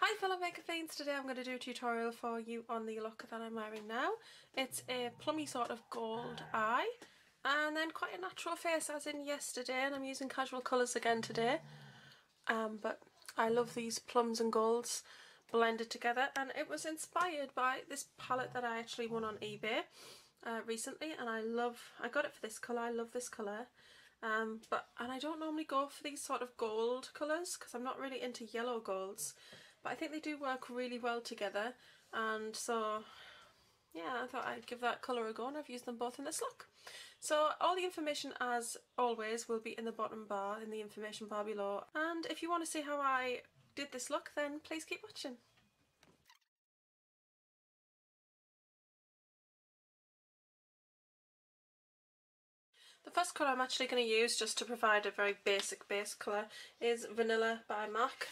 Hi fellow makeup fiends, today I'm going to do a tutorial for you on the look that I'm wearing now. It's a plummy sort of gold eye and then quite a natural face as in yesterday, and I'm using casual colours again today. But I love these plums and golds blended together, and it was inspired by this palette that I actually won on eBay recently, and I got it for this colour. I love this colour. And I don't normally go for these sort of gold colours because I'm not really into yellow golds, but I think they do work really well together, and so yeah, I thought I'd give that colour a go, and I've used them both in this look. So all the information, as always, will be in the bottom bar, in the information bar below, and if you want to see how I did this look, then please keep watching. The first colour I'm actually going to use, just to provide a very basic base colour, is Vanilla by MAC.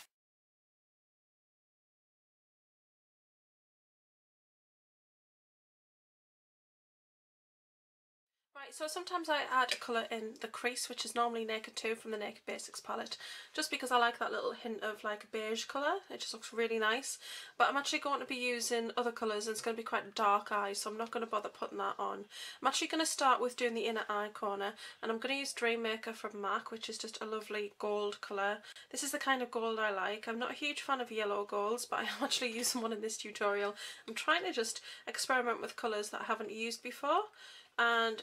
Right, so sometimes I add a colour in the crease, which is normally Naked 2 from the Naked Basics palette, just because I like that little hint of like a beige colour. It just looks really nice. But I'm actually going to be using other colours, and it's going to be quite a dark eye, so I'm not going to bother putting that on. I'm actually going to start with doing the inner eye corner, and I'm going to use Dreammaker from MAC, which is just a lovely gold colour. This is the kind of gold I like. I'm not a huge fan of yellow golds, but I'm actually using one in this tutorial. I'm trying to just experiment with colours that I haven't used before. And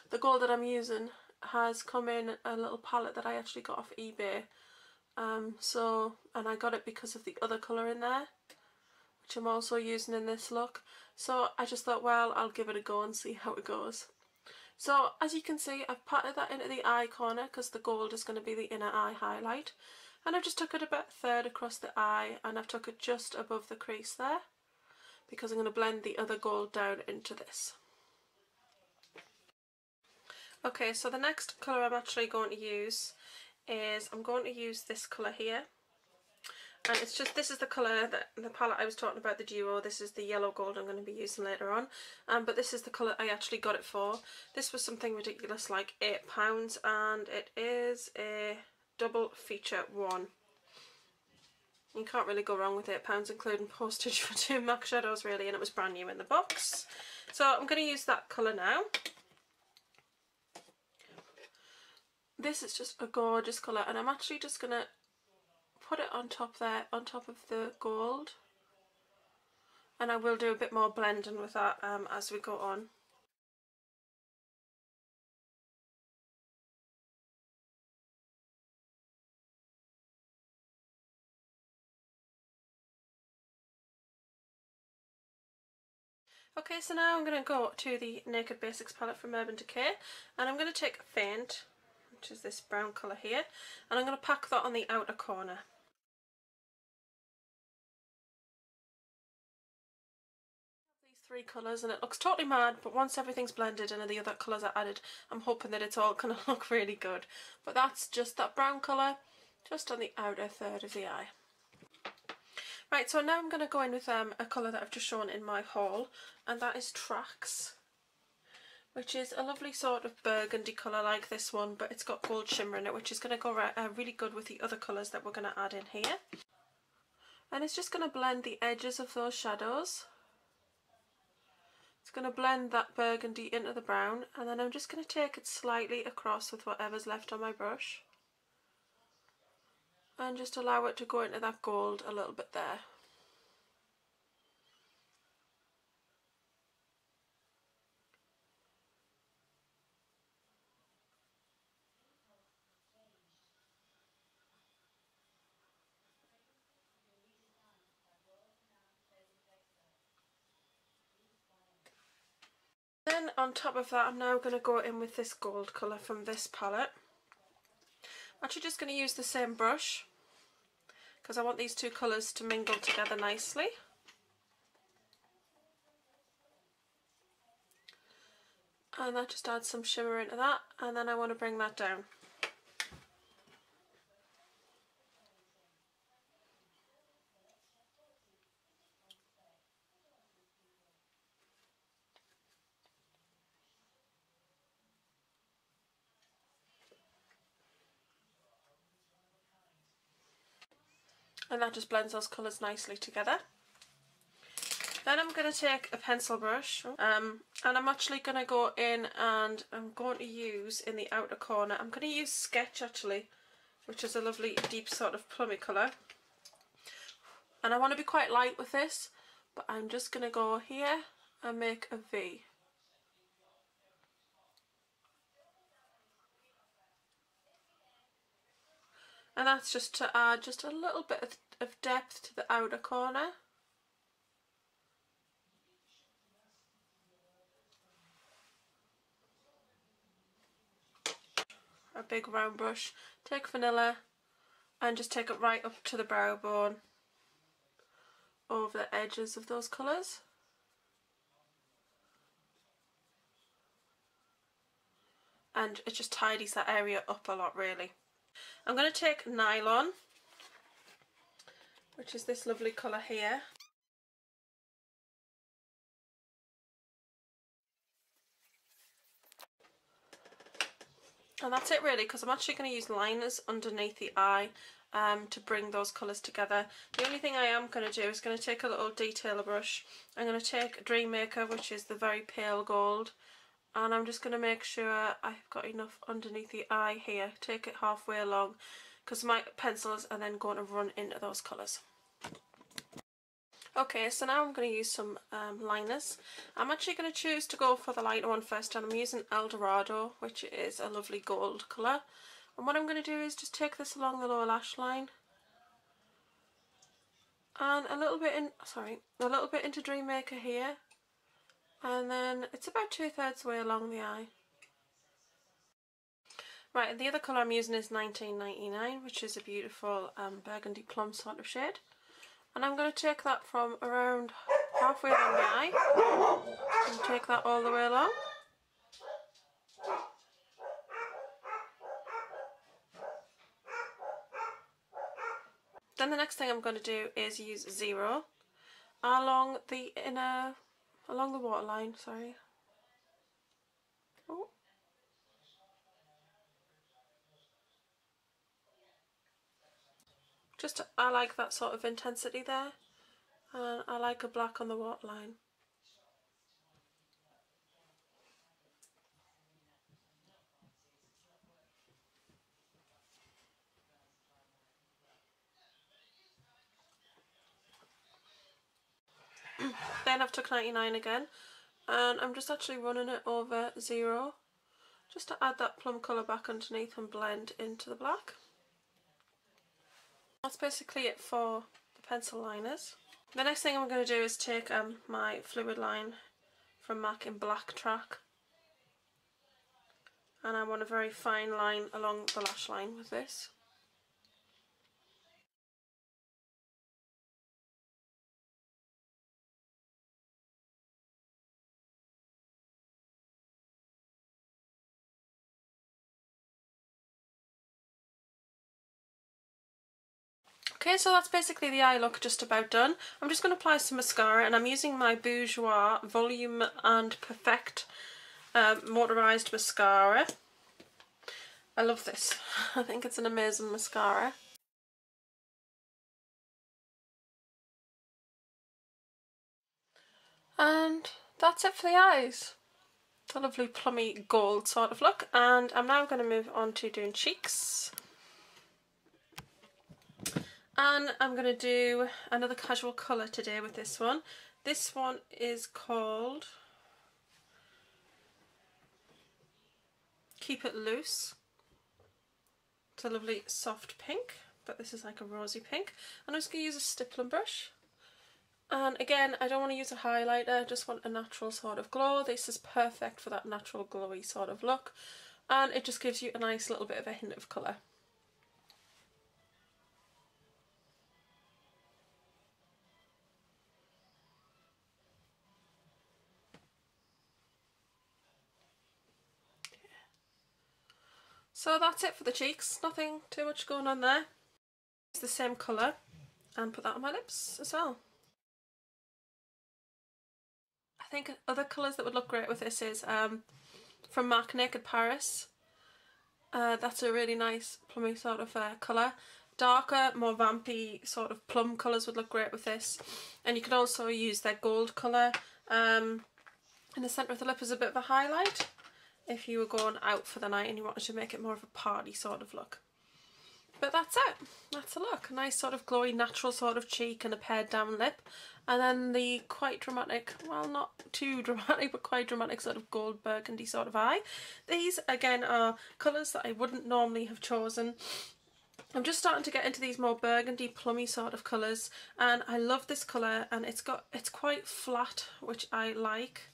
the gold that I'm using has come in a little palette that I actually got off eBay. And I got it because of the other colour in there, which I'm also using in this look. So I just thought, well, I'll give it a go and see how it goes. So as you can see, I've patted that into the eye corner because the gold is going to be the inner eye highlight. And I've just took it about a third across the eye, and I've took it just above the crease there, because I'm going to blend the other gold down into this. Okay, so the next colour I'm actually going to use is, I'm going to use this colour here. And it's just, this is the colour, that the palette I was talking about, the duo. This is the yellow gold I'm going to be using later on. But this is the colour I actually got it for. This was something ridiculous like £8, and it is a double feature one. You can't really go wrong with £8, including postage for 2 MAC shadows really, and it was brand new in the box. So I'm going to use that colour now. This is just a gorgeous colour, and I'm actually just going to put it on top there, on top of the gold. And I will do a bit more blending with that as we go on. Okay, so now I'm going to go to the Naked Basics palette from Urban Decay, and I'm going to take Faint, which is this brown colour here, and I'm going to pack that on the outer corner. These 3 colours, and it looks totally mad, but once everything's blended and the other colours are added, I'm hoping that it's all going to look really good. But that's just that brown colour just on the outer third of the eye. Right, so now I'm going to go in with a colour that I've just shown in my haul, and that is Trax, which is a lovely sort of burgundy colour like this one, but it's got gold shimmer in it, which is going to go really good with the other colours that we're going to add in here. And it's just going to blend the edges of those shadows. It's going to blend that burgundy into the brown, and then I'm just going to take it slightly across with whatever's left on my brush, and just allow it to go into that gold a little bit there. Then on top of that, I'm now going to go in with this gold colour from this palette. I'm actually just going to use the same brush because I want these 2 colours to mingle together nicely. And that just adds some shimmer into that, and then I want to bring that down. and that just blends those colours nicely together. Then I'm going to take a pencil brush, and I'm actually going to go in and I'm going to use in the outer corner, I'm going to use Sketch actually, which is a lovely deep sort of plummy colour. And I want to be quite light with this, but I'm just going to go here and make a V. And that's just to add just a little bit of depth to the outer corner. A big round brush, take vanilla and just take it right up to the brow bone over the edges of those colours. And it just tidies that area up a lot really. I'm going to take Nylon, which is this lovely colour here. And that's it really, because I'm actually going to use liners underneath the eye to bring those colours together. The only thing I am going to do is going to take a little detailer brush. I'm going to take Dreammaker, which is the very pale gold, and I'm just going to make sure I've got enough underneath the eye here. Take it halfway along, because my pencils are then going to run into those colours. Okay, so now I'm going to use some liners. I'm actually going to choose to go for the lighter one first, and I'm using Eldorado, which is a lovely gold colour. And what I'm going to do is just take this along the lower lash line and a little bit into Dreammaker here, and then it's about 2/3 way along the eye. Right, and the other colour I'm using is 1999, which is a beautiful burgundy plum sort of shade. And I'm going to take that from around halfway along the eye and take that all the way along. Then the next thing I'm going to do is use Zero along the waterline, sorry. Oh. I like that sort of intensity there, and I like a black on the waterline. Then I've took 99 again, and I'm just actually running it over Zero just to add that plum colour back underneath and blend into the black. That's basically it for the pencil liners. The next thing I'm going to do is take my Fluidline from MAC in Blacktrack, and I want a very fine line along the lash line with this. Okay, so that's basically the eye look just about done. I'm just going to apply some mascara, and I'm using my Bourjois Volume and Perfect motorised mascara. I love this. I think it's an amazing mascara. And that's it for the eyes. It's a lovely plummy gold sort of look, and I'm now going to move on to doing cheeks. And I'm going to do another casual colour today with this one. This one is called Keep It Loose. It's a lovely soft pink, but this is like a rosy pink. And I'm just going to use a stippling brush. And again, I don't want to use a highlighter, I just want a natural sort of glow. This is perfect for that natural glowy sort of look. And it just gives you a nice little bit of a hint of colour. So that's it for the cheeks, nothing too much going on there. It's the same colour, and put that on my lips as well. I think other colours that would look great with this is from MAC Naked Paris. That's a really nice plummy sort of colour. darker, more vampy sort of plum colours would look great with this. And you can also use their gold colour in the centre of the lip as a bit of a highlight if you were going out for the night and you wanted to make it more of a party sort of look. But that's it. That's a look. A nice sort of glowy natural sort of cheek and a pared down lip. And then the quite dramatic, well not too dramatic, but quite dramatic sort of gold burgundy sort of eye. These again are colours that I wouldn't normally have chosen. I'm just starting to get into these more burgundy plummy sort of colours, and I love this colour, and it's quite flat, which I like.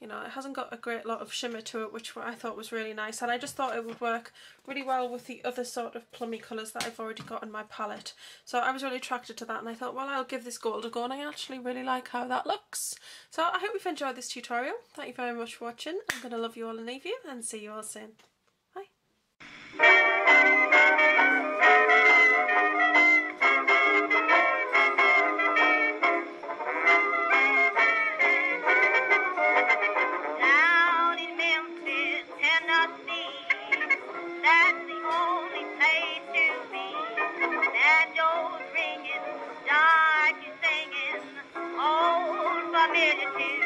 You know, it hasn't got a great lot of shimmer to it, which I thought was really nice, and I just thought it would work really well with the other sort of plummy colours that I've already got in my palette. So I was really attracted to that, and I thought, well, I'll give this gold a go, and I actually really like how that looks. So I hope you've enjoyed this tutorial. Thank you very much for watching. I'm going to love you all and leave you, and see you all soon. Bye. Ringing, start you singing, old familiar tune.